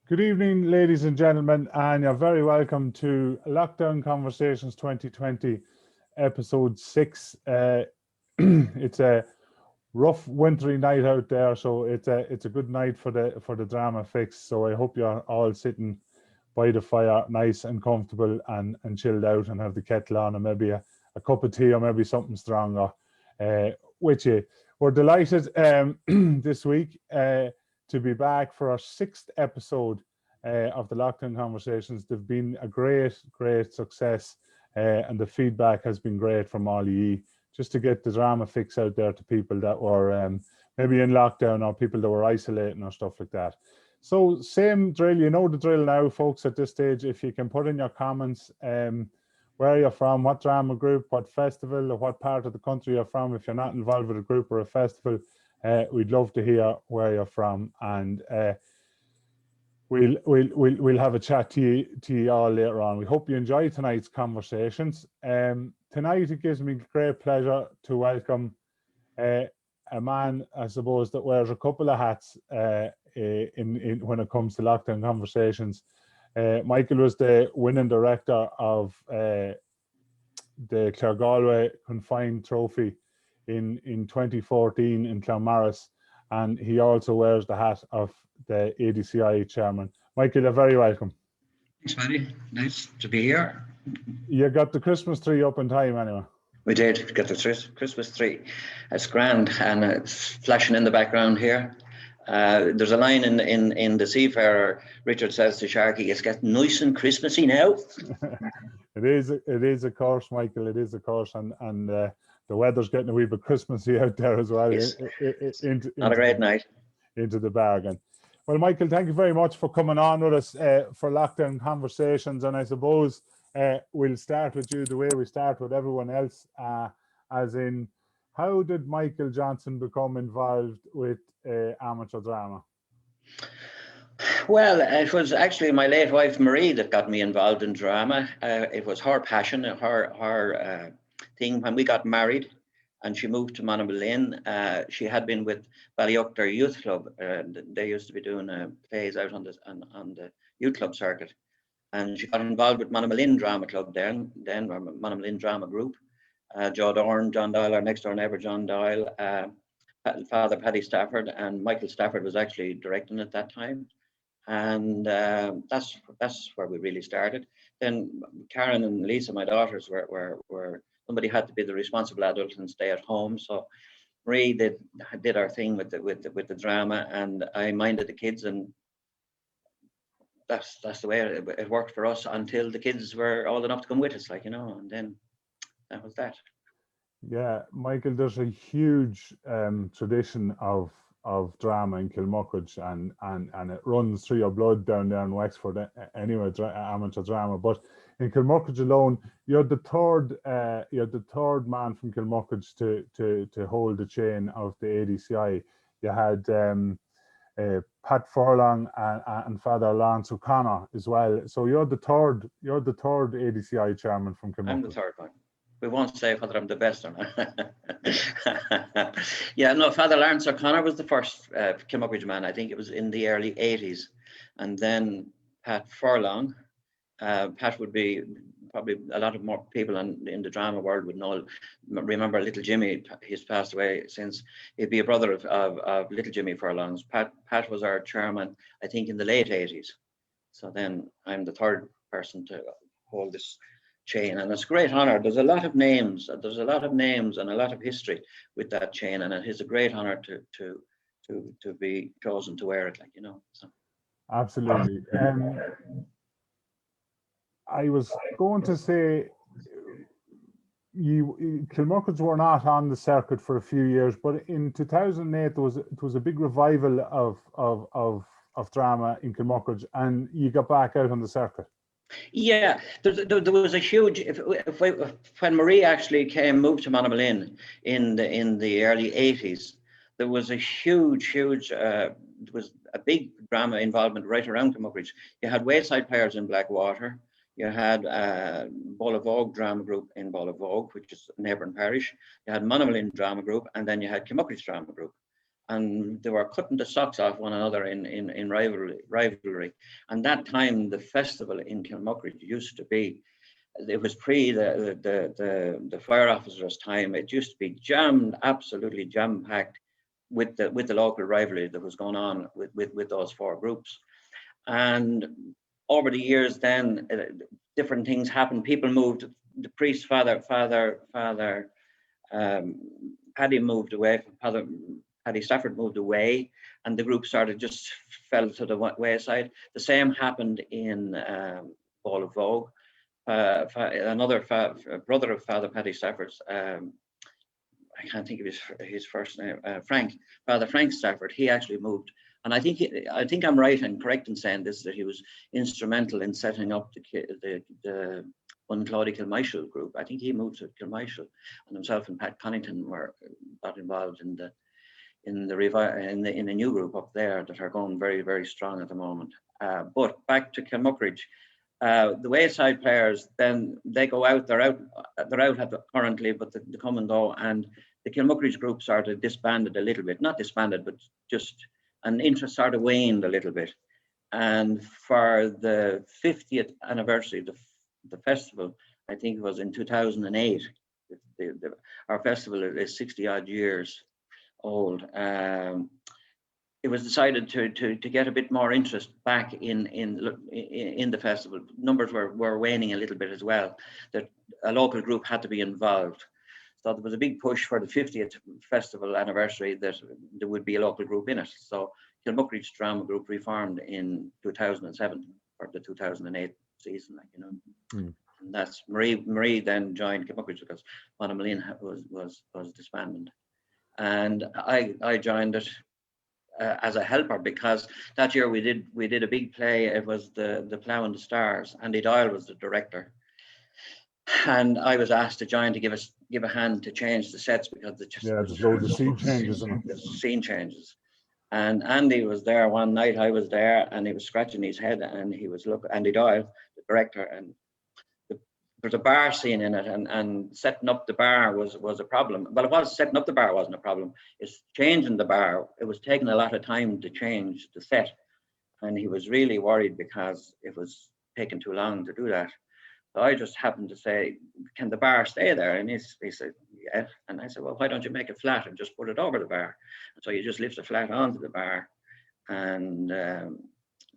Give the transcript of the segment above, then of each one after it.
Good evening, ladies and gentlemen, and you're very welcome to Lockdown Conversations 2020, episode 6. It's a rough wintry night out there, so it's a good night for the drama fix. So I hope you're all sitting by the fire, nice and comfortable and chilled out, and have the kettle on, and maybe a cup of tea or maybe something stronger with you. We're delighted this week to be back for our 6th episode of the Lockdown Conversations. They've been a great success, and the feedback has been great from all ye, just to get the drama fix out there to people that were maybe in lockdown, or people that were isolating or stuff like that. So same drill, you know the drill now, folks, at this stage. If you can put in your comments where you're from, what drama group, what festival, or what part of the country you're from. If you're not involved with a group or a festival, we'd love to hear where you're from, and we'll have a chat to you all later on. We hope you enjoy tonight's conversations. Tonight it gives me great pleasure to welcome a man, I suppose, that wears a couple of hats in when it comes to Lockdown Conversations. Michael was the winning director of the Claregalway Confined Trophy in 2014 in Clonmaris, and he also wears the hat of the ADCI chairman. Michael, you're very welcome. Thanks, Matty. Nice to be here. You got the Christmas tree up in time anyway? We did get the Christmas tree. It's grand, and it's flashing in the background here. There's a line in the Seafarer. Richard says to Sharky, "It's getting nice and Christmassy now." It is of course, Michael. It is of course, and the weather's getting a wee bit Christmassy out there as well. Yes. Not a great night. Into the bargain. Well, Michael, thank you very much for coming on with us for Lockdown Conversations. And I suppose we'll start with you the way we start with everyone else, as in, how did Michael Johnson become involved with amateur drama? Well, it was actually my late wife, Marie, that got me involved in drama. It was her passion, her thing when we got married. And she moved to Monaghan. She had been with Ballyuchter Youth Club. They used to be doing plays out on the youth club circuit. And she got involved with Monaghan Drama Club then Monaghan Drama Group. Joe Dorn, John Doyle, our next door neighbour, John Doyle, Father Paddy Stafford, and Michael Stafford was actually directing at that time. And that's where we really started. Then Karen and Lisa, my daughters, were somebody had to be the responsible adult and stay at home. So Marie did our thing with the drama, and I minded the kids, and that's the way it worked for us until the kids were old enough to come with us, and then that was that. Yeah, Michael, there's a huge tradition of drama in Kilmuckridge, and it runs through your blood down there in Wexford anyway, amateur drama. But in Kilmuckridge alone, you're the third man from Kilmuckridge to hold the chain of the ADCI. You had Pat Furlong and Father Lawrence O'Connor as well. So you're the third ADCI chairman from Kilmuckridge. I'm the third one. We won't say whether I'm the best or not. Yeah, no, Father Lawrence O'Connor was the first Kilmuckridge man. I think it was in the early 80s. And then Pat Furlong. Pat would be probably a lot of more people in the drama world would know. Remember Little Jimmy, he's passed away since. He'd be a brother of Little Jimmy Furlong's. Pat was our chairman, I think, in the late 80s. So then I'm the third person to hold this chain, and it's a great honor. There's a lot of names and a lot of history with that chain, and it is a great honor to be chosen to wear it, so. Absolutely. I was going to say, Kilmuckridge were not on the circuit for a few years, but in 2008 it was a big revival of drama in Kilmuckridge, and you got back out on the circuit. Yeah, there was a huge. When Marie actually moved to Monaghan in the early 80s, there was a huge. There was a big drama involvement right around Kilmuckridge. You had Wayside Players in Blackwater. You had Bolavog Drama Group in Bolavog, which is a neighbouring parish. You had Monaghan Drama Group, and then you had Kilmuckridge Drama Group. and they were cutting the socks off one another in rivalry. And that time, the festival in Kilmuckridge used to be, it was pre the fire officers' time. It used to be jammed, absolutely jam packed, with the local rivalry that was going on with those four groups. And over the years, then different things happened. People moved. The priest, Father Paddy moved away. Father Paddy Stafford moved away, and the group started just fell to the wayside. The same happened in Ball of Vogue. Another brother of Father Paddy Stafford's, I can't think of his first name, Father Frank Stafford. He actually moved, and I think I'm right and correct in saying this, that he was instrumental in setting up the Unclody Kilmichael group. I think he moved to Kilmichael, and himself and Pat Connington got involved in the new group up there that are going very, very strong at the moment. But back to Kilmuckridge. The wayside players, then they go out. They're out currently, but they come and go. And the Kilmuckridge group started disbanded a little bit, not disbanded, but just an interest started waned a little bit. And for the 50th anniversary, the festival, I think it was in 2008. Our festival is 60 odd years old. It was decided to get a bit more interest back in the festival. Numbers were waning a little bit as well. That a local group had to be involved. So there was a big push for the 50th festival anniversary that there would be a local group in it. So Kilmuckridge Drama Group reformed in 2007 for the 2008 season, like, you know. Mm. And that's Marie then joined Kilmuckridge because Monaghan was disbanded, and I joined it as a helper, because that year we did a big play. It was the Plough and the Stars. Andy Doyle was the director, and I was asked to join to give a hand to change the sets, because there's loads of scene changes. And Andy was there one night. I was there, and he was scratching his head, and he was Andy Doyle, the director, and there's a bar scene in it, and setting up the bar was a problem. Well, it was setting up the bar wasn't a problem. It's changing the bar. It was taking a lot of time to change the set, and he was really worried because it was taking too long to do that. So I just happened to say, "Can the bar stay there?" And he said, "Yeah." And I said, "Well, why don't you make it flat and just put it over the bar?" And so you just lift the flat onto the bar, and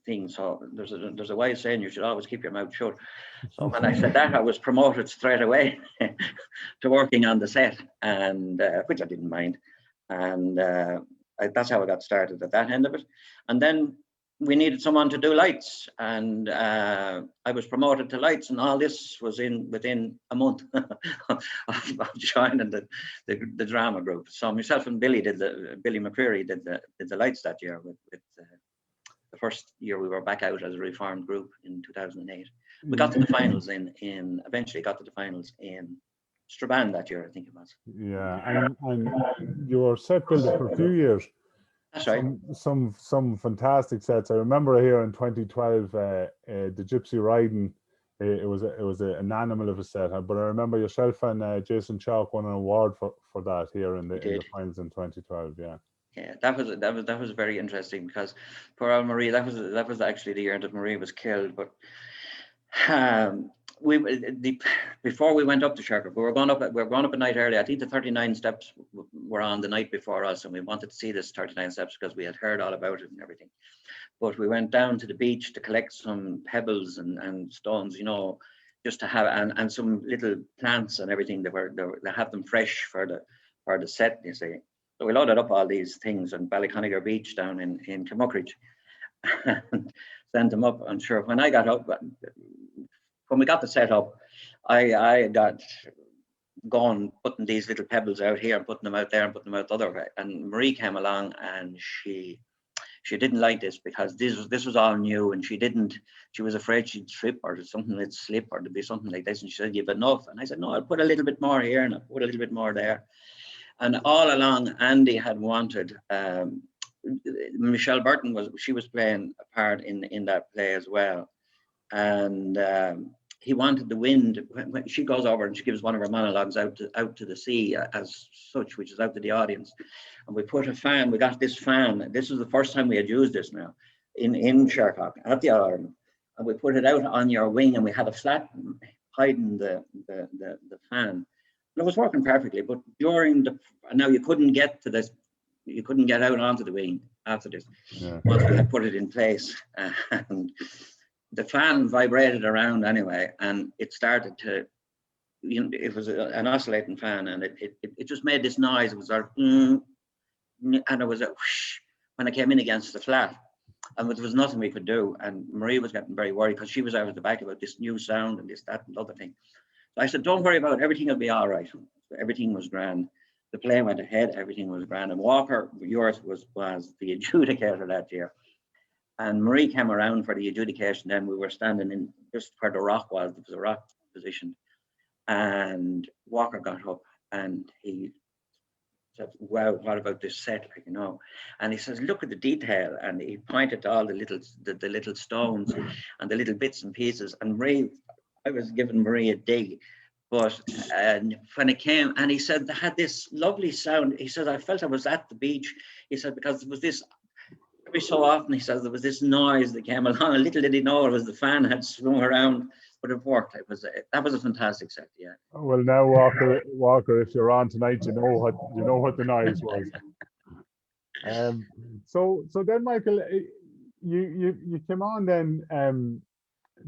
thing. So there's a wise saying, you should always keep your mouth shut. So when I said that, I was promoted straight away to working on the set, and which I didn't mind. And that's how I got started at that end of it. And then we needed someone to do lights, and I was promoted to lights, and all this was within a month of joining the drama group. So myself and Billy McCreary did the lights that year with the first year we were back out as a reformed group in 2008. We got to the finals eventually got to the finals in Strabane that year, I think it was. Yeah, and you were set builder for a few years. That's right. Some fantastic sets. I remember here in 2012, the Gypsy Riding. It was an animal of a set, but I remember yourself and Jason Chalk won an award for that here in the finals in 2012. Yeah. Yeah, that was very interesting, because poor old Marie, that was actually the year that Marie was killed. But before we went up to Sherbrooke, we were going up a night early. I think the 39 steps were on the night before us, and we wanted to see this 39 steps because we had heard all about it and everything. But we went down to the beach to collect some pebbles and stones, you know, just to have and some little plants and everything. They have them fresh for the set, you see. So we loaded up all these things on Ballyconnegar Beach down in Kilmuckridge and sent them up. I'm sure when I got up, when we got the set up, I got going putting these little pebbles out here and putting them out there and putting them out the other way. And Marie came along, and she didn't like this because this was all new, and she was afraid she'd trip or something would slip or there'd be something like this. And she said, "You've enough." And I said, "No, I'll put a little bit more here and I'll put a little bit more there." And all along, Andy had wanted, Michelle Burton was playing a part in that play as well. And he wanted the wind. When she goes over and she gives one of her monologues out to the sea as such, which is out to the audience. And we put a fan, we got this fan. This was the first time we had used this now in Shercock at the Ireland. And we put it out on your wing, and we had a flat hiding the fan. And it was working perfectly, but now you couldn't get to this, you couldn't get out onto the wing after this. Yeah. Once we had put it in place. And the fan vibrated around anyway, and it started to, it was an oscillating fan, and it just made this noise. It was sort of, and it was a whoosh when it came in against the flat, and there was nothing we could do. And Marie was getting very worried because she was out at the back about this new sound and this, that, and the other thing. So I said, don't worry about it, everything will be all right. Everything was grand. The play went ahead, everything was grand. And Walker, yours was the adjudicator that year. And Marie came around for the adjudication. Then we were standing in just where the rock was. There was a rock position. And Walker got up and he said, wow, what about this set? Like, and he says, look at the detail. And he pointed to all the little stones and the little bits and pieces. And Marie, I was giving Marie a dig. But when it came, and he said, they had this lovely sound. He said, I felt I was at the beach. He said, because there was this, every so often, he says, there was this noise that came along. A little did he know it was the fan had swung around, but it worked. That was a fantastic set, yeah. Well, now Walker, if you're on tonight, you know what the noise was. So then, Michael, you came on then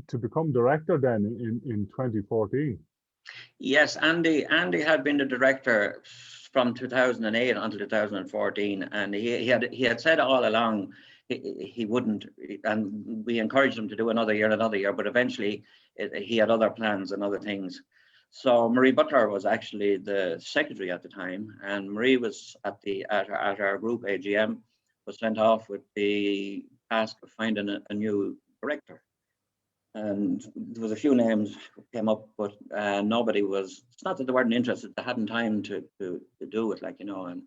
to become director then in 2014. Yes, Andy had been the director from 2008 until 2014, and he had said all along he wouldn't, and we encouraged him to do another year, but eventually he had other plans and other things. So Marie Butler was actually the secretary at the time, and Marie was at our group AGM, was sent off with the task of finding a new director. And there was a few names came up, but nobody was, it's not that they weren't interested, they hadn't time to do it, and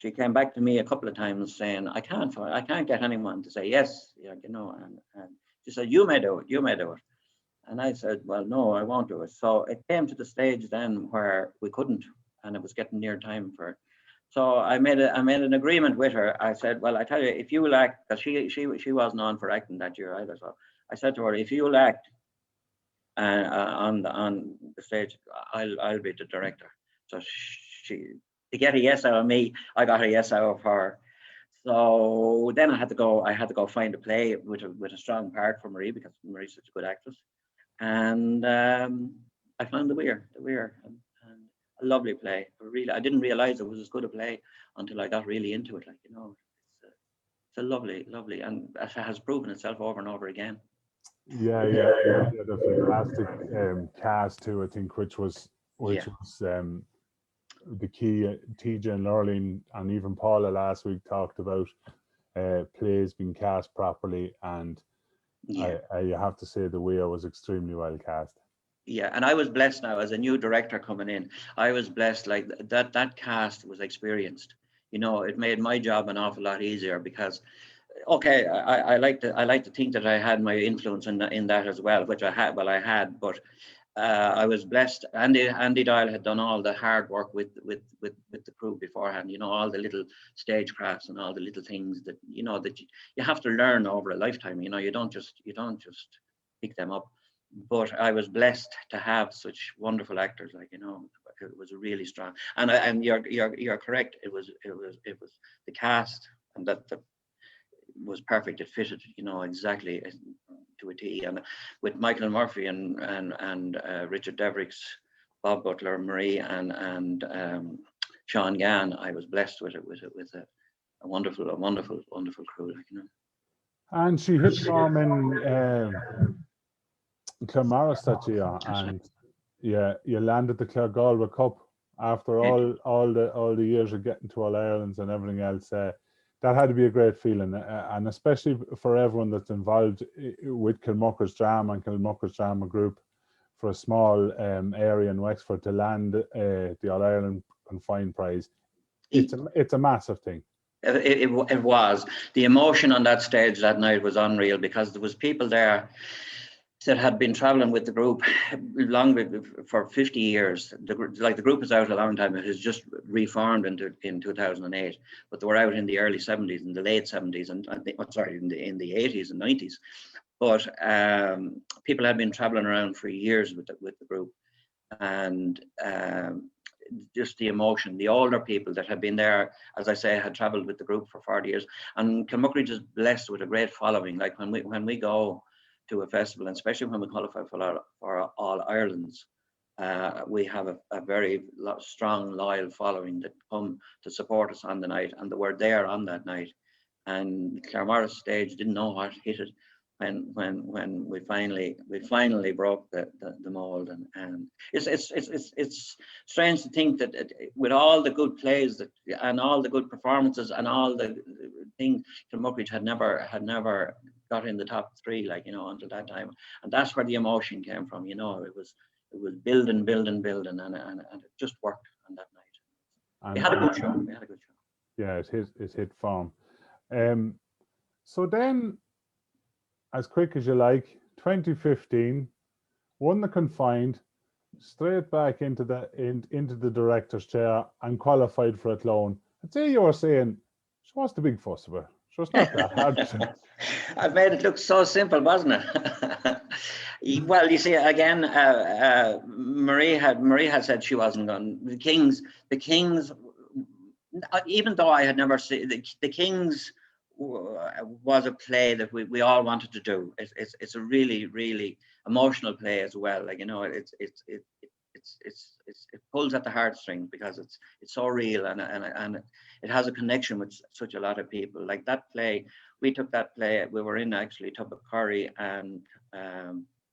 she came back to me a couple of times saying, I can't get anyone to say yes, and she said, you may do it. And I said, well, no, I won't do it. So it came to the stage then where we couldn't, and it was getting near time for it. So I made an agreement with her. I said, well, I tell you, if you will act, because she wasn't on for acting that year either, so I said to her, if you'll act on the stage, I'll be the director. So to get a yes out of me, I got a yes out of her. So then I had to go find a play with a strong part for Marie, because Marie's such a good actress. And I found The Weir, and a lovely play. I didn't realize it was as good a play until I got really into it. It's a lovely, and it has proven itself over and over again. Yeah, the fantastic cast too, I think, which was the key. TJ and Lurleen and even Paula last week talked about plays being cast properly, and I have to say The Weir was extremely well cast. Yeah, and I was blessed now as a new director coming in. I was blessed, like that cast was experienced. It made my job an awful lot easier, because okay, I like to think that I had my influence in that as well, which I had, but I was blessed. Andy Doyle had done all the hard work with the crew beforehand, all the little stagecrafts and all the little things that that you have to learn over a lifetime. You don't just pick them up. But I was blessed to have such wonderful actors, it was really strong. And you're correct. It was the cast, and that was perfect. It fitted, exactly to a T. And with Michael Murphy and Richard Devericks, Bob Butler, Marie, and Sean Gann, I was blessed with a wonderful crew, And she hit form in Claremorris that year, and you landed the Clare Galway Cup after all the years of getting to All Irelands and everything else. That had to be a great feeling, and especially for everyone that's involved with Kilmucker's Drama and Kilmucker's Drama Group, for a small area in Wexford to land the All Ireland Confined Prize. It's a massive thing. It was. The emotion on that stage that night was unreal, because there was people there. that had been traveling with the group for 50 years. The group is out a long time. It has just reformed in 2008, but they were out in the early 70s, in the late 70s, and sorry, in the 80s and 90s. But people had been traveling around for years with the group, and just the emotion. The older people that had been there, as I say, had travelled with the group for 40 years, and Kilmuckridge is blessed with a great following. Like when we go to a festival, and especially when we qualify for All Ireland's, we have a very strong, loyal following that come to support us on the night, and they were there on that night. And Claremorris stage didn't know what hit it when we finally broke the mold, and it's strange to think that with all the good plays and all the good performances and all the things, Kilmuckridge had never got in the top three, like, until that time, and that's where the emotion came from. It was building, and it just worked on that night. We had a good show. Yeah, it hit form. So then, as quick as you like, 2015, won the confined, straight back into the director's chair and qualified for Athlone. I'd say you were saying, what's the big fuss about? So it's not that hard. I've made it look so simple, wasn't it? Well, you see, again, Marie had said she wasn't going. The Kings, even though I had never seen the Kings, was a play that we all wanted to do. It's a really, really emotional play as well. Like, it pulls at the heartstrings because it's so real, and it has a connection with such a lot of people. Like that play, we took that play. We were in actually Tubbercurry and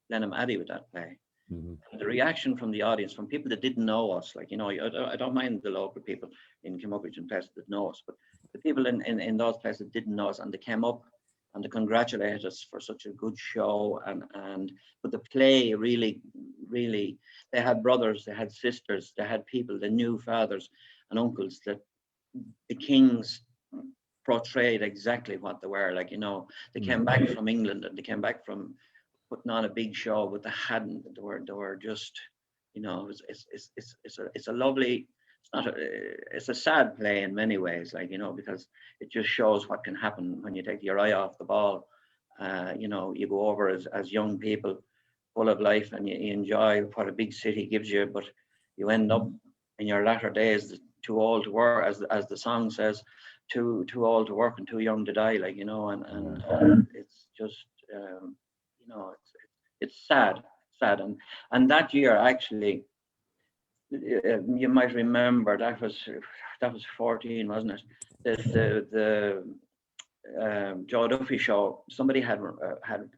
Glenamaddy with that play. Mm-hmm. The reaction from the audience, from people that didn't know us, like, I don't mind the local people in Kilmuckridge and places that know us, but the people in those places that didn't know us, and they came up and they congratulated us for such a good show, but the play really, they had brothers, they had sisters, they had people, they knew fathers and uncles that the Kings portrayed exactly what they were. Like, they came back from England, and they came back from putting on a big show, but they hadn't. They were just, it's a lovely. It's a sad play in many ways, like, because it just shows what can happen when you take your eye off the ball. You go over as young people, full of life, and you enjoy what a big city gives you, but you end up in your latter days too old to work, as the song says, too old to work and too young to die, like, and it's just, it's sad, and that year actually. You might remember that was 14, wasn't it? The Joe Duffy show. Somebody had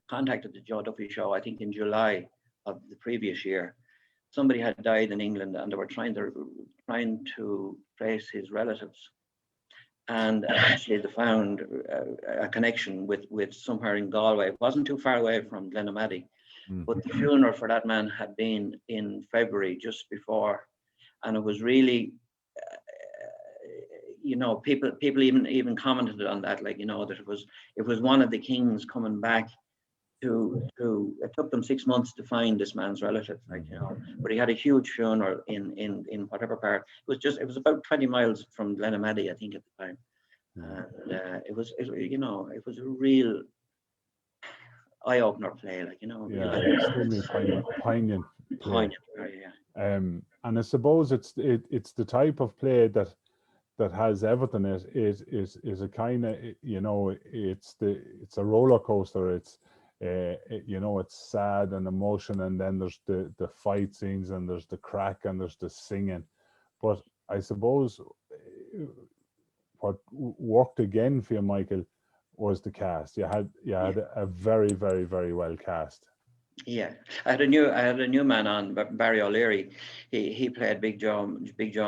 contacted the Joe Duffy show, I think in July of the previous year. Somebody had died in England, and they were trying to trace his relatives, and eventually they found a connection with somewhere in Galway. It wasn't too far away from Glenamaddy. But the funeral for that man had been in February, just before, and it was really, people even commented on that, like, that it was one of the Kings coming back to. It took them 6 months to find this man's relative, like, but he had a huge funeral in whatever part. It was about 20 miles from Glenamaddy, I think, at the time, and it was a real eye-opener play, like, extremely poignant play. Yeah. And I suppose it's the type of play that has everything. Is a kind of, it's a roller coaster. It's it's sad and emotion, and then there's the fight scenes, and there's the crack, and there's the singing. But I suppose what worked again for you, Michael, was the cast. You had a very, very, very well cast. Yeah, I had a new man on, Barry O'Leary. He played Big Joe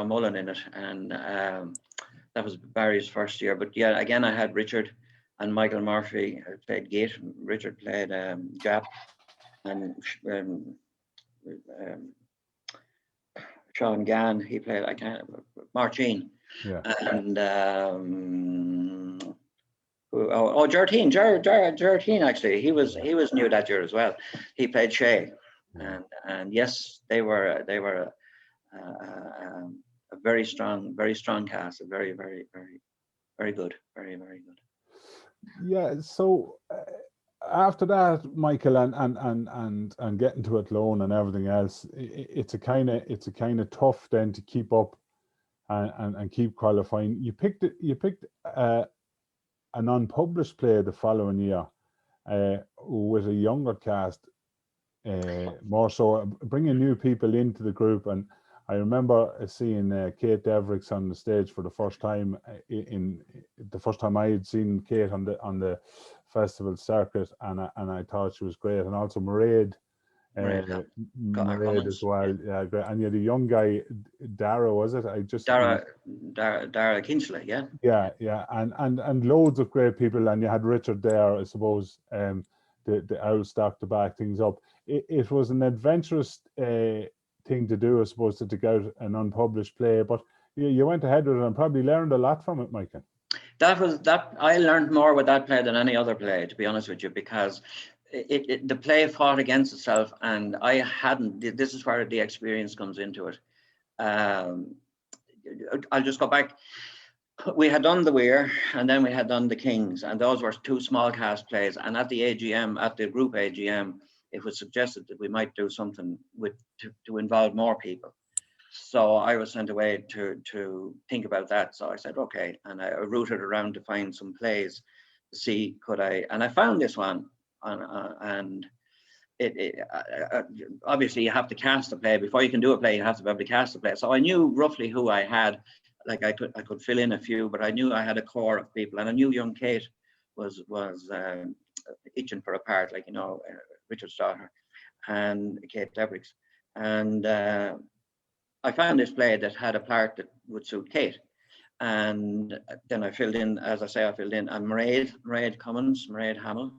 Mullen in it, and that was Barry's first year. But yeah, again, I had Richard and Michael Murphy played Gate. Richard played Jap, and Sean Gann, he played Marcin. Yeah. And Gerardine actually. He was new that year as well. He played Shay, and yes, they were a very strong cast. Very good, very good. Yeah. So after that, Michael, and getting to Athlone and everything else, it's a kind of tough then to keep up and keep qualifying. You picked an unpublished play the following year with a younger cast, more so bringing new people into the group. And I remember seeing Kate Devericks on the stage for the first time. In the first time I had seen Kate on the festival circuit, and I thought she was great. And also Mairead as well. Yeah, great. And you had a young guy, Dara, was it? Dara Kinchley, yeah. Yeah, and loads of great people, and you had Richard there, I suppose. The owl stock to back things up. It was an adventurous thing to do, I suppose, to take out an unpublished play, but you went ahead with it and probably learned a lot from it, Michael. I learned more with that play than any other play, to be honest with you, because the play fought against itself, and I hadn't. This is where the experience comes into it. I'll just go back. We had done the Weir, and then we had done the Kings, and those were two small cast plays. And at the AGM, at the group AGM, it was suggested that we might do something to involve more people. So I was sent away to think about that. So I said, okay, and I routed around to find some plays to see could I, and I found this one, and obviously you have to cast a play before you can do a play. You have to be able to cast a play. So I knew roughly who I had. Like I could fill in a few, but I knew I had a core of people, and I knew young Kate was itching for a part, like, you know, Richard's daughter, and Kate Devericks, and I found this play that had a part that would suit Kate, and then I filled in, as I say, and Mairead Cummins, Mairead Hamill.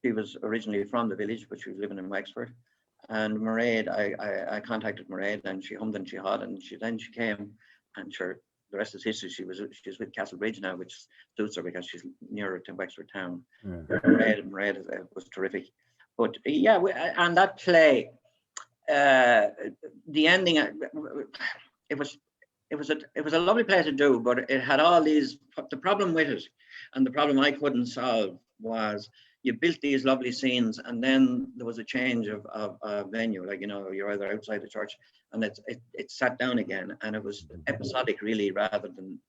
She was originally from the village, but she was living in Wexford. And Mairead, I contacted Mairead, and she hummed and she hawed, and then she came. And sure, the rest is history. She's with Castlebridge now, which suits her because she's nearer to Wexford town. Yeah. Mairead was terrific. But yeah, and that play, the ending, it was a lovely play to do, but it had all these. The problem with it, and the problem I couldn't solve, was you built these lovely scenes, and then there was a change of venue. Like, you know, you're either outside the church, and it sat down again, and it was episodic really, rather than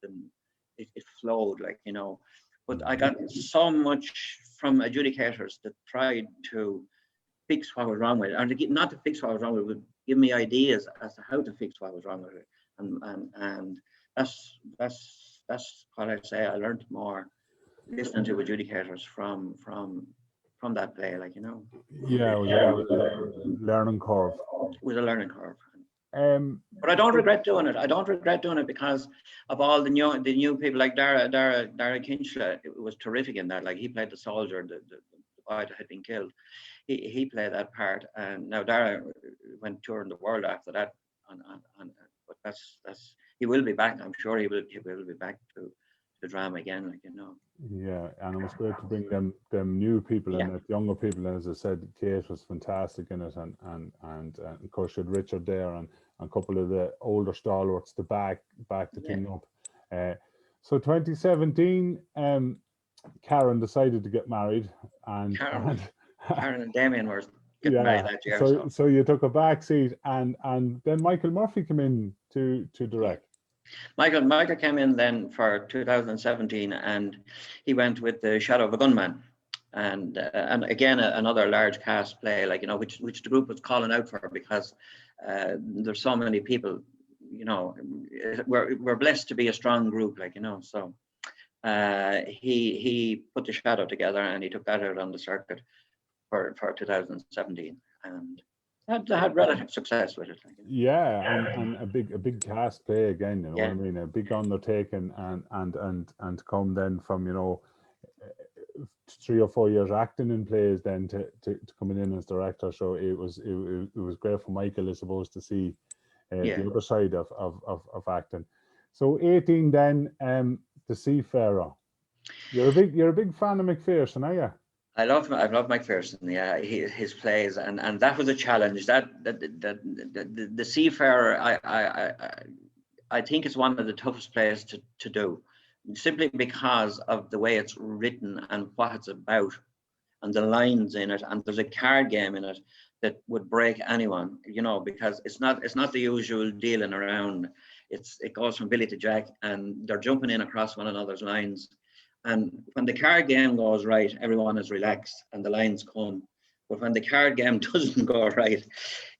it flowed, like, you know. But I got so much from adjudicators that tried to fix what was wrong with it, and not to fix what was wrong with it, but give me ideas as to how to fix what was wrong with it, and that's what I say. I learned more listening to adjudicators from that play, like, you know. Yeah, it was a learning curve. It was a learning curve. But I don't regret doing it. I don't regret doing it because of all the new people, like Dara Kinchley. It was terrific in that. Like, he played the soldier, the boy that had been killed. He played that part, and now Dara went touring the world after that. But that's he will be back. I'm sure he will be back to the drama again, like, you know. Yeah, and it was great to bring them new people and the younger people. And as I said, Kate was fantastic in it, and of course you had Richard there, and a couple of the older stalwarts to back the thing up. So 2017, Karen decided to get married, and Karen and Damien were getting married that year. So you took a back seat, and then Michael Murphy came in to direct. Michael came in then for 2017, and he went with The Shadow of a Gunman, and again another large cast play, like, you know, which the group was calling out for, because there's so many people, you know. We're blessed to be a strong group, like, you know. So he put The Shadow together, and he took that out on the circuit for 2017, and had relative success with it. Yeah, and a big cast play again, you know what I mean? A big undertaking, and come then from, you know, 3 or 4 years acting in plays, then to coming in as director. So it was great for Michael, I suppose, to see the other side of acting. So 18 then, The Seafarer. You're a big fan of McPherson, are you? I love McPherson. Yeah, his plays, and that was a challenge. The Seafarer, I think it's one of the toughest plays to do, simply because of the way it's written and what it's about, and the lines in it, and there's a card game in it that would break anyone, because it's not the usual dealing around. It goes from Billy to Jack, and they're jumping in across one another's lines. And when the card game goes right, everyone is relaxed and the lines come. But when the card game doesn't go right,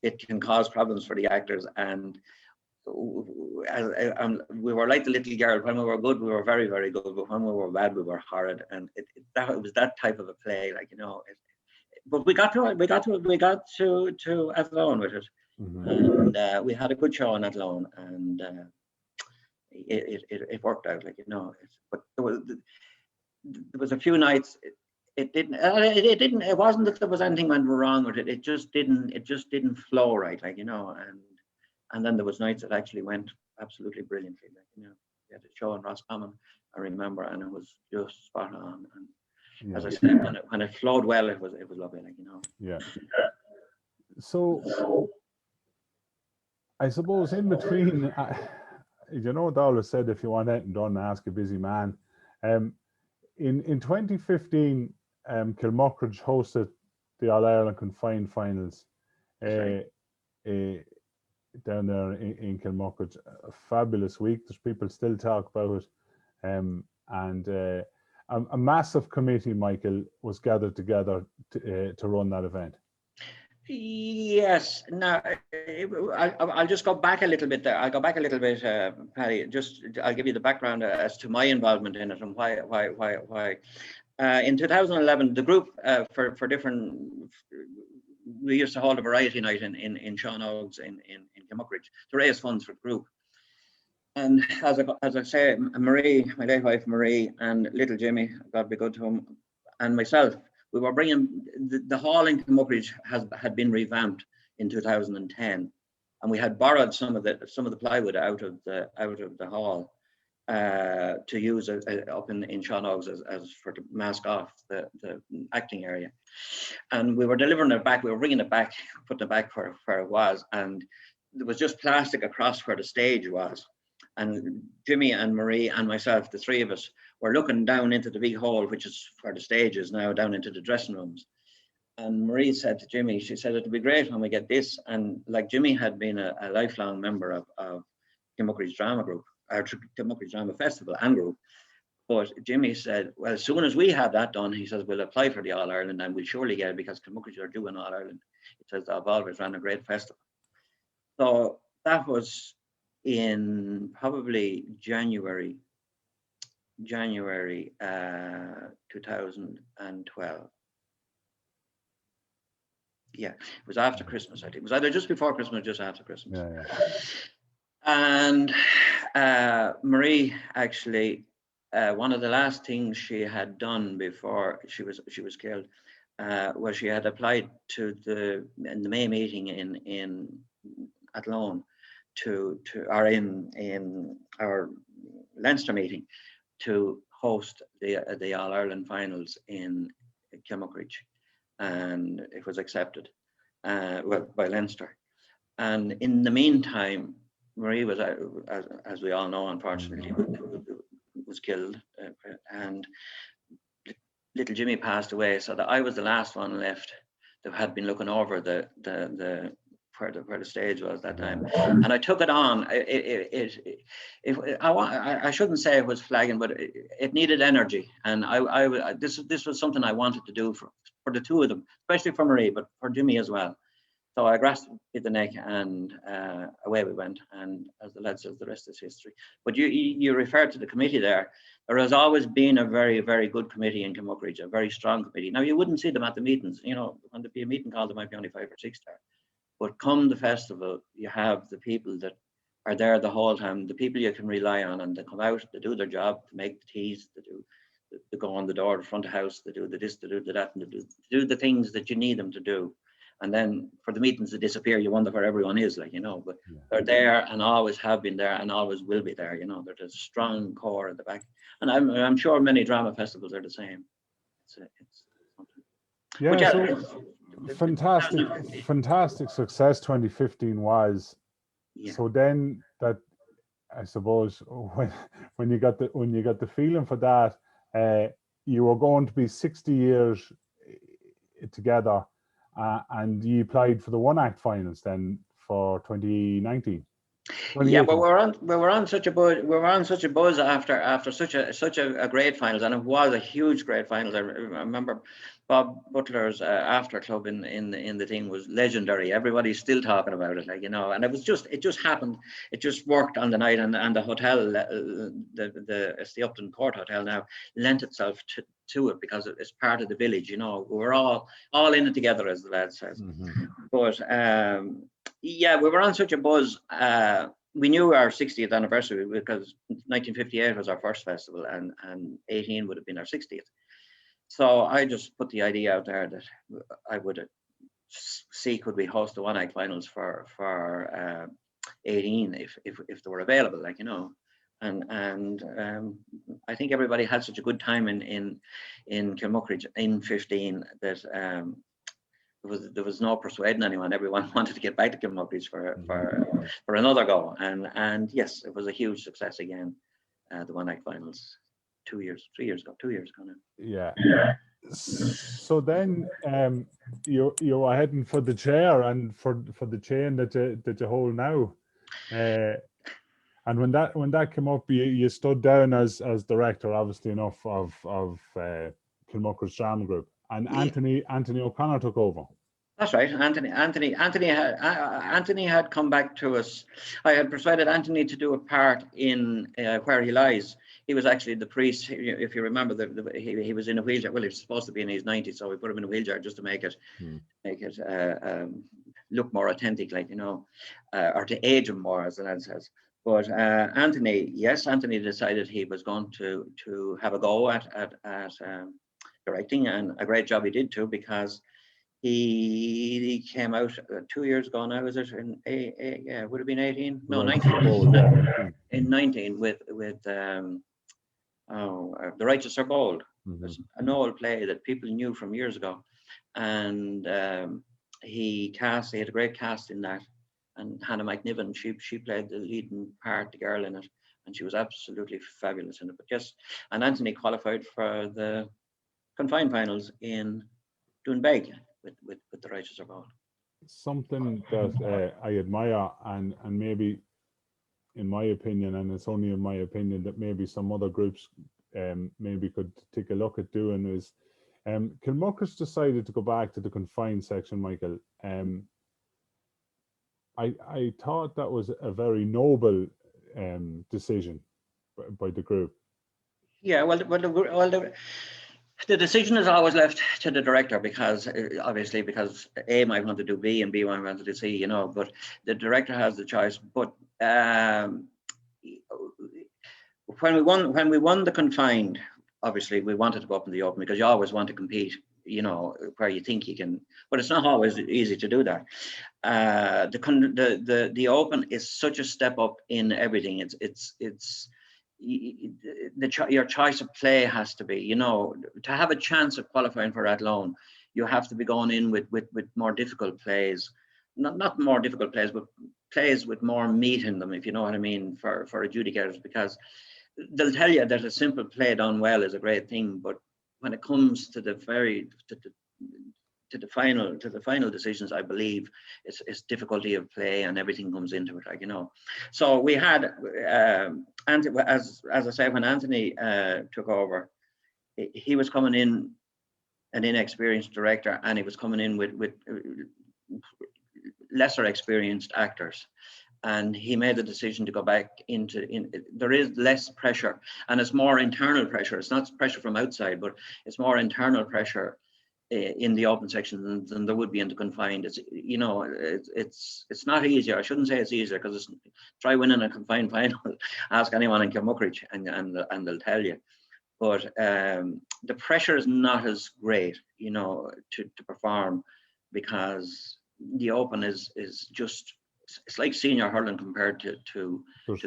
it can cause problems for the actors. And we were like the little girl. When we were good, we were very, very good. But when we were bad, we were horrid. And it was that type of a play, but we got to Athlone with it. Mm-hmm. And we had a good show on Athlone, and it worked out, but there was a few nights it wasn't that there was anything went wrong with it. It just didn't flow right, and then there was nights that actually went absolutely brilliantly. We had a show in Roscommon, I remember, and it was just spot on. And as I said, when it flowed well, it was lovely, Yeah. So I suppose in between, Darla said, if you want anything done, ask a busy man. In 2015, Kilmuckridge hosted the All Ireland Confined Finals down there in Kilmuckridge. A fabulous week. There's people still talk about it, and a massive committee, Michael, was gathered together to run that event. Yes. Now, I'll just go back a little bit there. I'll go back a little bit, Paddy. I'll give you the background as to my involvement in it and why. In 2011, the group for different, we used to hold a variety night in Sean Oaks in Kilmuckridge to raise funds for the group. And as I say, Marie, my late wife Marie, and little Jimmy, God be good to him, and myself, we were bringing the hall in Kilmuckridge had been revamped in 2010, and we had borrowed some of the plywood out of the hall to use up in Sean Oaks as for to mask off the acting area. And we were delivering it back. We were bringing it back, putting it back where it was, and there was just plastic across where the stage was. And Jimmy and Marie and myself, the three of us, were looking down into the big hall, which is where the stage is now, down into the dressing rooms. And Marie said to Jimmy, she said, it'll be great when we get this. And like Jimmy had been a lifelong member of Kilmuckridge Drama Group, or Kilmuckridge Drama Festival and Group. But Jimmy said, well, as soon as we have that done, he says, we'll apply for the All Ireland and we'll surely get it because Kilmuckridge are doing All Ireland. He says, they've always ran a great festival. So that was in probably January 2012. Yeah, it was after Christmas, I think. It was either just before Christmas or just after Christmas. Yeah. And Marie actually, one of the last things she had done before she was killed was she had applied to the May meeting in Athlone or in our Leinster meeting to host the All Ireland finals in Kilmuckridge, and it was accepted by Leinster. And in the meantime, Marie was, as we all know, unfortunately, was killed, and little Jimmy passed away. So that I was the last one left that had been looking over the where the stage was that time, and I took it on. I shouldn't say it was flagging, but it needed energy, and this was something I wanted to do for the two of them, especially for Marie, but for Jimmy as well. So I grasped it the neck, and away we went. And as the lad says, the rest is history. But you referred to the committee there. There has always been a very, very good committee in Kilmuckridge, a very strong committee. Now, you wouldn't see them at the meetings. When there'd be a meeting called, there might be only 5 or 6 there. But come the festival, you have the people that are there the whole time, the people you can rely on, and they come out, they do their job, to make the teas, they go on the door, the front of house, they do the this, they do the that, and they do the things that you need them to do. And then for the meetings to disappear, you wonder where everyone is, but they're there and always have been there and always will be there. There's a strong core at the back. And I'm sure many drama festivals are the same. It's something. Yeah, But yeah, so fantastic success 2015 was. yeah. So then that, I suppose, when you got the feeling for that, you were going to be 60 years together, and you applied for the One Act finals then for 2019. Yeah, but we were on such a buzz after such a great finals, and it was a huge great finals. I remember Bob Butler's after club in the thing was legendary. Everybody's still talking about it, like, you know. And it just happened. It just worked on the night, and the hotel, it's the Upton Court Hotel now, lent itself to it because it's part of the village. You know, we were all in it together, as the lad says. Mm-hmm. But yeah, we were on such a buzz. We knew our 60th anniversary because 1958 was our first festival, and 18 would have been our 60th. So I just put the idea out there that I would see could we host the One Act finals for 18 if they were available, like, you know. And I think everybody had such a good time in Kilmuckridge in 15 that there was no persuading anyone. Everyone wanted to get back to Kilmuckridge for another go, and yes, it was a huge success again. The One Act finals 2 years ago now. Yeah. So then you were heading for the chair and for the chain that you hold now. And when that came up, you stood down as director, obviously enough, of Kilmuckridge Drama Group, and Anthony O'Connor took over. That's right. Anthony had come back to us. I had persuaded Anthony to do a part in Where He Lies. He was actually the priest. If you remember, he was in a wheelchair. Well, he was supposed to be in his 90s, so we put him in a wheelchair just to make it look more authentic, like, you know, or to age him more, as the lad says. But Anthony decided he was going to have a go at directing, and a great job he did too, because he came out 2 years ago now. Is it yeah, it would have been 18? No, 19. In 19 with The Righteous Are Bold. Mm-hmm. It's an old play that people knew from years ago, and he had a great cast in that. And Hannah McNiven, she played the leading part, the girl in it, and she was absolutely fabulous in it. But yes, and Anthony qualified for the confined finals in Doonbeg with The Righteous Are Bold. Something that I admire, and maybe, in my opinion, and it's only in my opinion, that maybe some other groups maybe could take a look at doing, is Kilmuckridge decided to go back to the confined section, Michael. I thought that was a very noble decision by the group. Yeah, well, the decision is always left to the director, because obviously, because A might want to do B and B might want to do C, you know, but the director has the choice. But when we won the confined, obviously we wanted to go up in the open, because you always want to compete, you know, where you think you can, but it's not always easy to do that. The open is such a step up in everything. Your choice of play has to be, you know, to have a chance of qualifying for Athlone, you have to be going in with more difficult plays, not more difficult plays, but plays with more meat in them, if you know what I mean, for adjudicators, because they'll tell you that a simple play done well is a great thing, but when it comes to the final decisions, I believe it's difficulty of play and everything comes into it, like, you know. So we had as I say, when Anthony took over, he was coming in an inexperienced director, and he was coming in with lesser experienced actors, and he made the decision to go back into there is less pressure, and it's more internal pressure. It's not pressure from outside, but it's more internal pressure in the open section than there would be in the confined. It's, you know, it's not easier. I shouldn't say it's easier, because try winning a confined final, ask anyone in Kilmuckridge, and they'll tell you. But the pressure is not as great, you know, to perform, because the open is just, it's like senior hurling compared to more a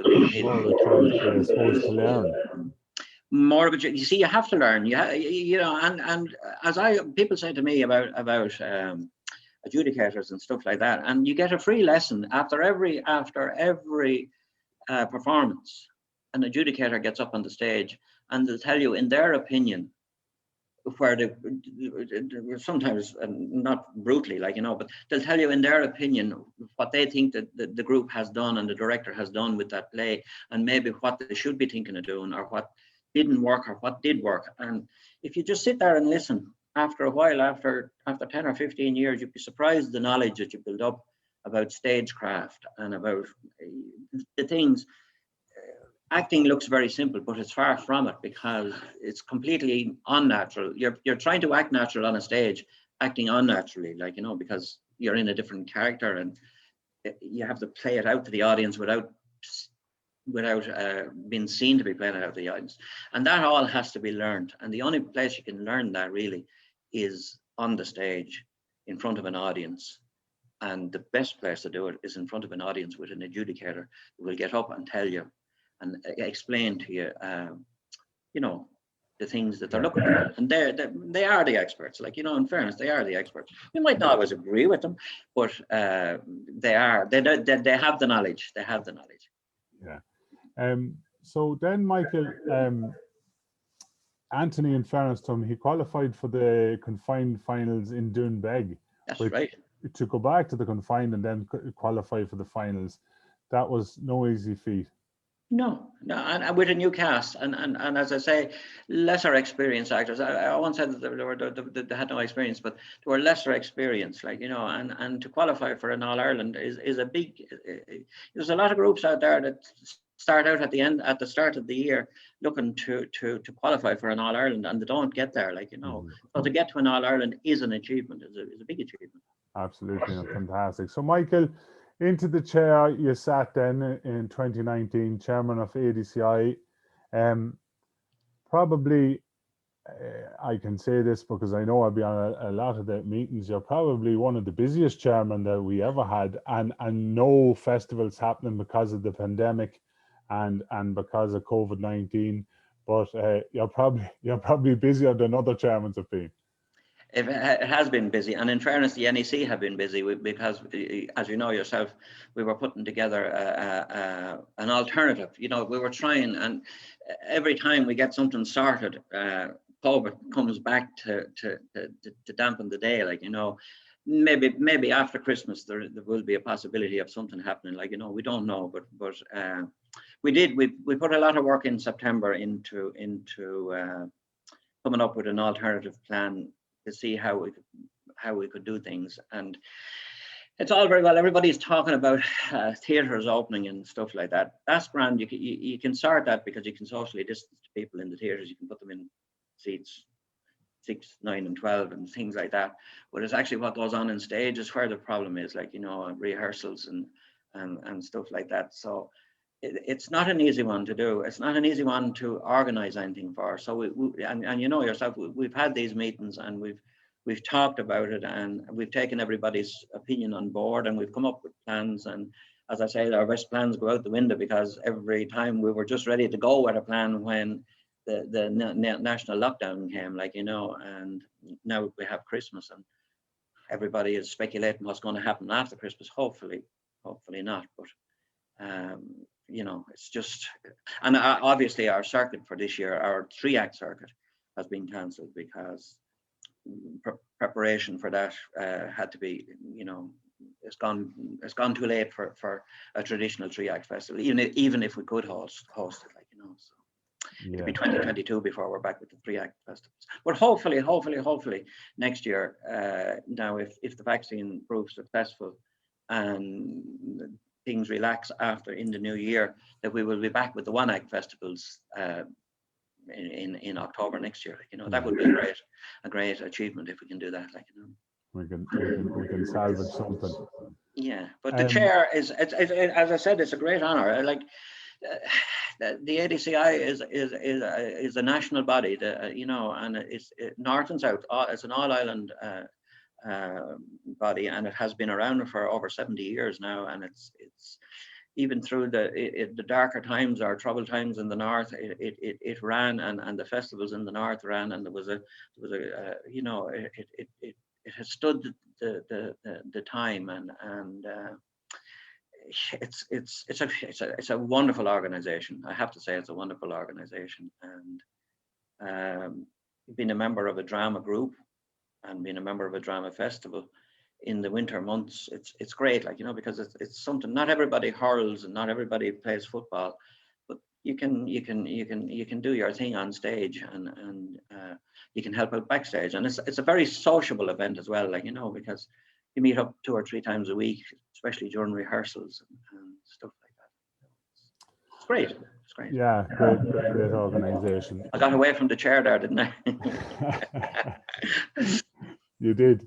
chance, I suppose, to learn. more of a, you see, you have to learn, you know, and as people say to me about adjudicators and stuff like that, and you get a free lesson after every performance. An adjudicator gets up on the stage and they'll tell you in their opinion where they sometimes not brutally, like, you know, but they'll tell you in their opinion what they think that the group has done and the director has done with that play, and maybe what they should be thinking of doing, or what didn't work or what did work. And if you just sit there and listen, after a while, after 10 or 15 years, you'd be surprised the knowledge that you build up about stagecraft and about the things. Acting looks very simple, but it's far from it, because it's completely unnatural. You're trying to act natural on a stage, acting unnaturally, like, you know, because you're in a different character and you have to play it out to the audience without being seen to be playing it out to the audience. And that all has to be learned. And the only place you can learn that really is on the stage in front of an audience. And the best place to do it is in front of an audience with an adjudicator who will get up and tell you and explain to you, you know, the things that they're looking for. And they are the experts. Like, you know, in fairness, they are the experts. We might not always agree with them, but they have the knowledge. They have the knowledge. Yeah. So then, Michael, Anthony, in fairness to him, he qualified for the confined finals in Doonbeg. That's right. To go back to the confined and then qualify for the finals, that was no easy feat. No, and with a new cast, and as I say, lesser experienced actors. I once said that they had no experience, but they were lesser experienced, like, you know, and to qualify for an All Ireland is a big. There's a lot of groups out there that start out at the start of the year looking to qualify for an All Ireland, and they don't get there, like, you know. So to get to an All Ireland is an achievement, is a big achievement. Absolutely, fantastic. So, Michael, into the chair you sat then in 2019, chairman of ADCI. Probably, I can say this because I know I've been on a lot of the meetings. You're probably one of the busiest chairmen that we ever had, and no festivals happening because of the pandemic, and because of COVID-19. But you're probably busier than other chairmen have been. It has been busy, and in fairness, the NEC have been busy because, as you know yourself, we were putting together an alternative. You know, we were trying, and every time we get something started, COVID comes back to dampen the day. Like, you know, maybe after Christmas there will be a possibility of something happening. Like, you know, we don't know, but we put a lot of work in September into coming up with an alternative plan to see how we could do things. And it's all very well. Everybody's talking about theatres opening and stuff like that. That's grand. You can sort that because you can socially distance people in the theatres. You can put them in seats 6, 9, and 12 and things like that. But it's actually what goes on in stage is where the problem is, like, you know, rehearsals and stuff like that. So it's not an easy one to do. It's not an easy one to organize anything for. So and you know yourself, we've had these meetings and we've talked about it, and we've taken everybody's opinion on board, and we've come up with plans. And as I say, our best plans go out the window because every time we were just ready to go with a plan when the national lockdown came, like, you know. And now we have Christmas, and everybody is speculating what's going to happen after Christmas. Hopefully not, but you know, it's just, and obviously our circuit for this year, our 3-act circuit, has been cancelled because preparation for that had to be, you know, it's gone too late for a traditional 3-act festival, even if we could host it, like, you know. So yeah. It'll be 2022 before we're back with the 3-act festivals. But hopefully next year, now if the vaccine proves successful and things relax after in the new year, that we will be back with the 1-act festivals in October next year. You know, that would be a great achievement if we can do that. Like, you know, we can salvage something. Yeah, but the chair is, as I said, it's a great honor. Like, the ADCI is a national body, you know, and it's north and south. It's an all-island body, and it has been around for over 70 years now, and it's even through the darker times or troubled times in the north, it ran, and the festivals in the north ran, and there was a you know, it has stood the time, and it's a wonderful organization. I have to say, it's a wonderful organization, and being a member of a drama group and being a member of a drama festival in the winter months, it's great, like, you know, because it's something. Not everybody hurls and not everybody plays football, but you can do your thing on stage, and you can help out backstage, and it's a very sociable event as well, like, you know, because you meet up 2 or 3 times a week, especially during rehearsals and stuff like that. It's great. It's great. Yeah, great organization. I got away from the chair there, didn't I? You did.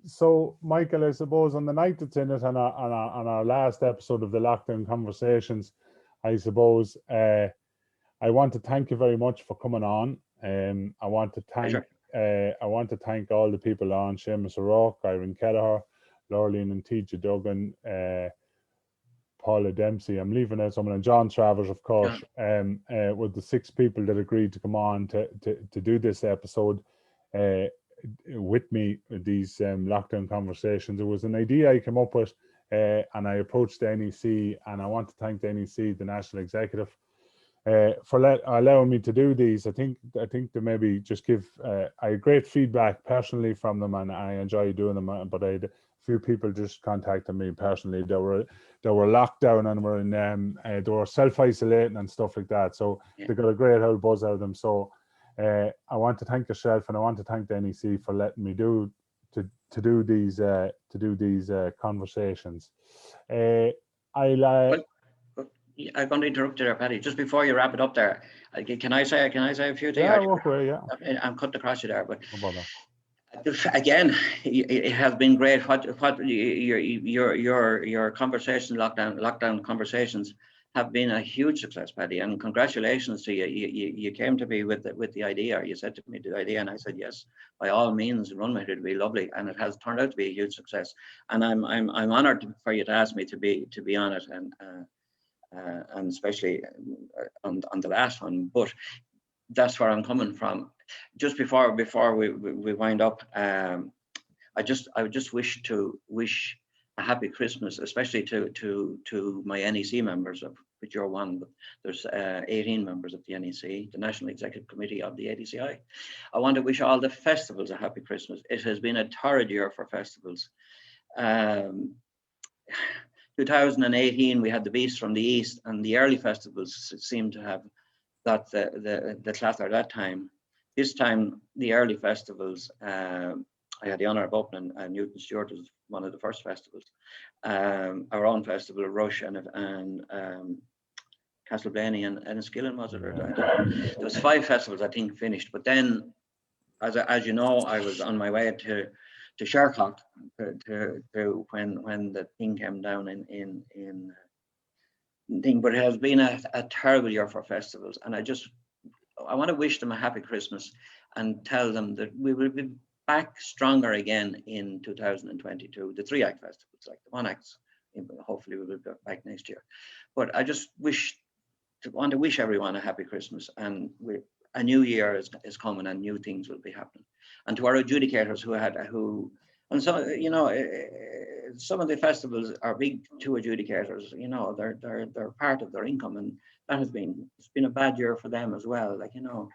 So, Michael, I suppose on the night that's in it, on our last episode of the Lockdown Conversations, I suppose I want to thank you very much for coming on. I want to thank all the people on: Seamus O'Rourke, Irene Kelleher, Lorleen and TJ Duggan, Paula Dempsey. I'm leaving out someone, and John Travers, of course. With the 6 people that agreed to come on to do this episode with me, these lockdown conversations. It was an idea I came up with, and I approached the NEC, and I want to thank the NEC, the National Executive, for allowing me to do these. I think they maybe just give I had great feedback personally from them, and I enjoy doing them. But I had a few people just contacted me personally. They were locked down and were in they were self-isolating and stuff like that. So they got a great old buzz out of them. So I want to thank yourself, and I want to thank the NEC for letting me do these conversations. I'm going to interrupt you there, Paddy. Just before you wrap it up there, can I say a few things? Yeah, walk away. Yeah, I'm cutting across you there, but no bother. Again, it has been great. What your conversation, lockdown conversations, have been a huge success, Paddy, and congratulations to you. You came to me with the idea. You said to me the idea, and I said yes, by all means, run with it. It'd be lovely, and it has turned out to be a huge success. And I'm honoured for you to ask me to be on it, and especially on the last one. But that's where I'm coming from. Just before we wind up, I would just wish a happy Christmas, especially to my NEC members, of which you're one. But there's 18 members of the NEC, the National Executive Committee of the ADCI. I want to wish all the festivals a happy Christmas. It has been a torrid year for festivals. 2018, we had the Beast from the East, and the early festivals seemed to have got the clatter that time. This time, the early festivals, I had the honour of opening Newton Stewart was one of the first festivals. Our own festival, Rush and Castleblaney and Enniskillen, was it? There was 5 festivals, I think, finished. But then, as you know, I was on my way to Shercock to when the thing came down in thing. But it has been a terrible year for festivals, and I want to wish them a happy Christmas and tell them that we will be back stronger again in 2022. The 3-act festivals, like the 1-acts, hopefully we will be back next year. But I just want to wish everyone a happy Christmas, and a new year is coming, and new things will be happening. And to our adjudicators and so, you know, some of the festivals are big to adjudicators. You know, they're part of their income, and it's been a bad year for them as well. Like, you know,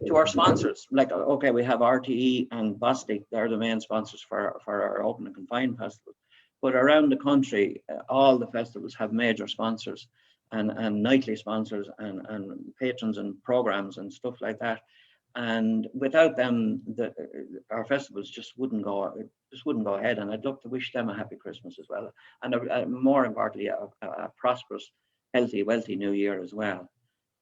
to our sponsors, like, okay, we have RTE and Bostik. They're the main sponsors for our Open and Confined festival. But around the country, all the festivals have major sponsors and nightly sponsors and patrons and programs and stuff like that. And without them, our festivals just wouldn't go ahead. And I'd love to wish them a happy Christmas as well, and more importantly, a prosperous, healthy, wealthy New Year as well.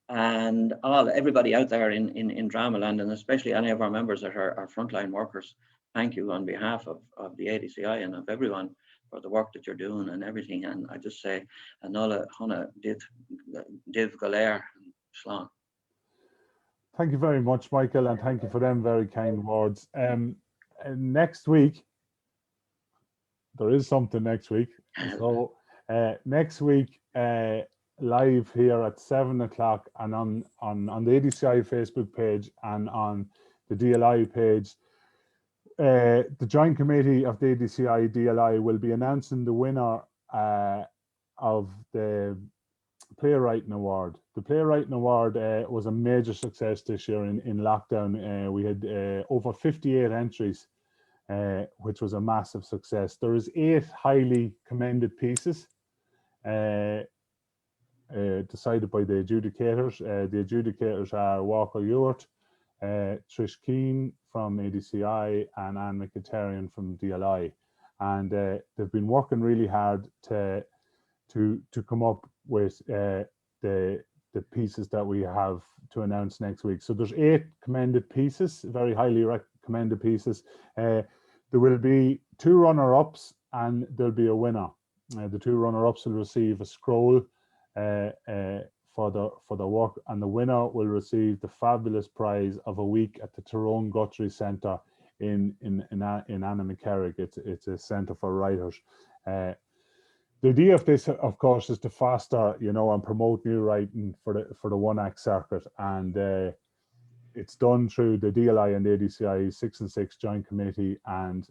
And everybody out there in Dramaland, and especially any of our members that are frontline workers, thank you on behalf of the ADCI and of everyone for the work that you're doing and everything. And I just say, Anola Huna Div Galer Slán. Thank you very much, Michael, and thank you for them very kind words. Next week, there is something next week. So Next week, live here at 7 o'clock and on the ADCI Facebook page and on the DLI page. The Joint Committee of the ADCI DLI will be announcing the winner of the Playwriting Award. The Playwriting Award was a major success this year in lockdown. We had over 58 entries, which was a massive success. There is 8 highly commended pieces decided by the adjudicators. The adjudicators are Walker Ewart, Trish Keane from ADCI, and Anne McIntyre from DLI. And they've been working really hard to come up with the pieces that we have to announce next week. So there's 8 commended pieces, very highly recommended pieces. There will be 2 runner-ups and there'll be a winner. The 2 runner-ups will receive a scroll for the work, and the winner will receive the fabulous prize of a week at the Tyrone Guthrie Centre in Annaghmakerrig. It's a centre for writers. The idea of this, of course, is to foster, and promote new writing for the one-act circuit, and it's done through the DLI and the ADCI 6 and 6 Joint Committee. And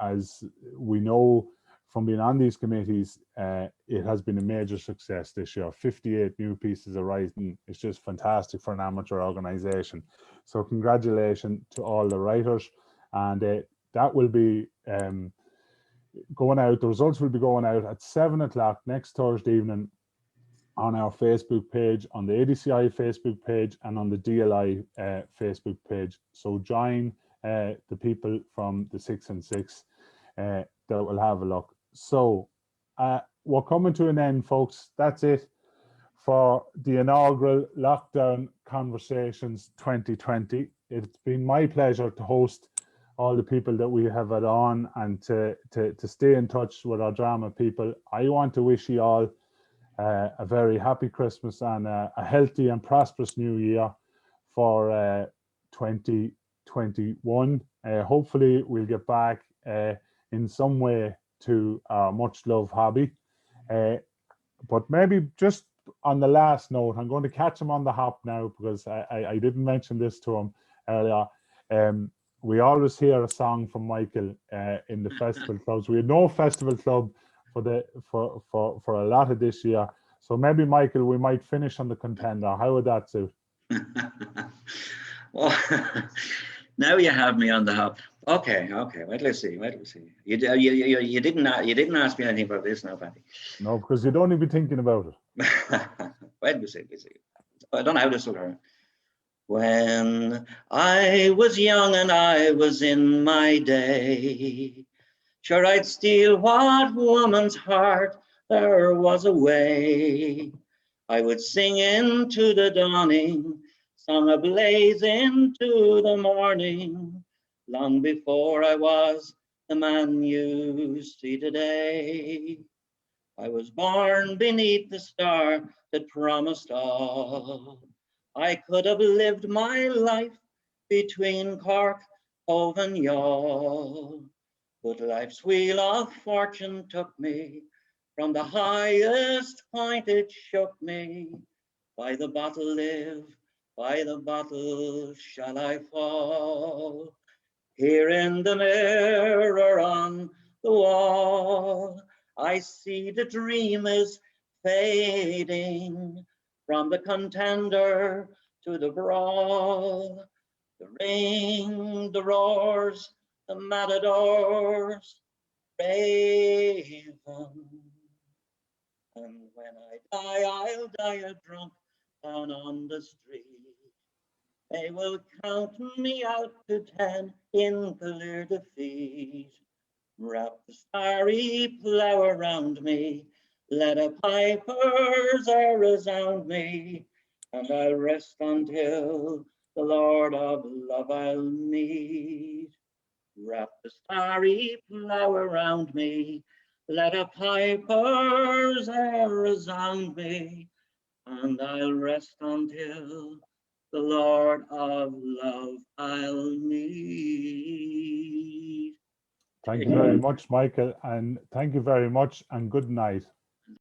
as we know from being on these committees, it has been a major success this year. 58 new pieces of writing. It's just fantastic for an amateur organisation. So congratulations to all the writers, and that will be going out. The results will be going out at 7 o'clock next Thursday evening on our Facebook page, on the ADCI Facebook page, and on the DLI Facebook page. So join the people from the 6 and 6 that will have a look. So we're coming to an end, folks. That's it for the inaugural Lockdown Conversations 2020. It's been my pleasure to host all the people that we have had on, and to stay in touch with our drama people. I want to wish you all a very happy Christmas and a healthy and prosperous new year for 2021. Hopefully we'll get back in some way to our much loved hobby. But maybe just on the last note, I'm going to catch him on the hop now, because I didn't mention this to him earlier. We always hear a song from Michael in the festival clubs. We had no festival club for a lot of this year. So maybe, Michael, we might finish on the Contender. How would that suit? Well, now you have me on the hop. Okay. Wait, let's see. You didn't ask me anything about this now, Paddy. No, because you'd only be thinking about it. Wait, we see. I don't know how this will turn. When I was young and I was in my day, sure I'd steal what woman's heart there was away. I would sing into the dawning, song ablaze into the morning, long before I was the man you see today. I was born beneath the star that promised all. I could have lived my life between Cork, Cove and Youghal, but life's wheel of fortune took me from the highest point. It shook me. By the bottle live, by the bottle shall I fall. Here in the mirror on the wall, I see the dream is fading, from the Contender to the brawl, the ring, the roars, the matadors, raven. And when I die, I'll die a drunk down on the street. They will count me out to 10 in clear defeat. Wrap the starry plough around me, let a piper's air resound me, and I'll rest until the Lord of love I'll meet. Wrap the starry plough around me, let a piper's air resound me, and I'll rest until the Lord of love I'll meet. Thank you very much, Michael, and thank you very much, and good night.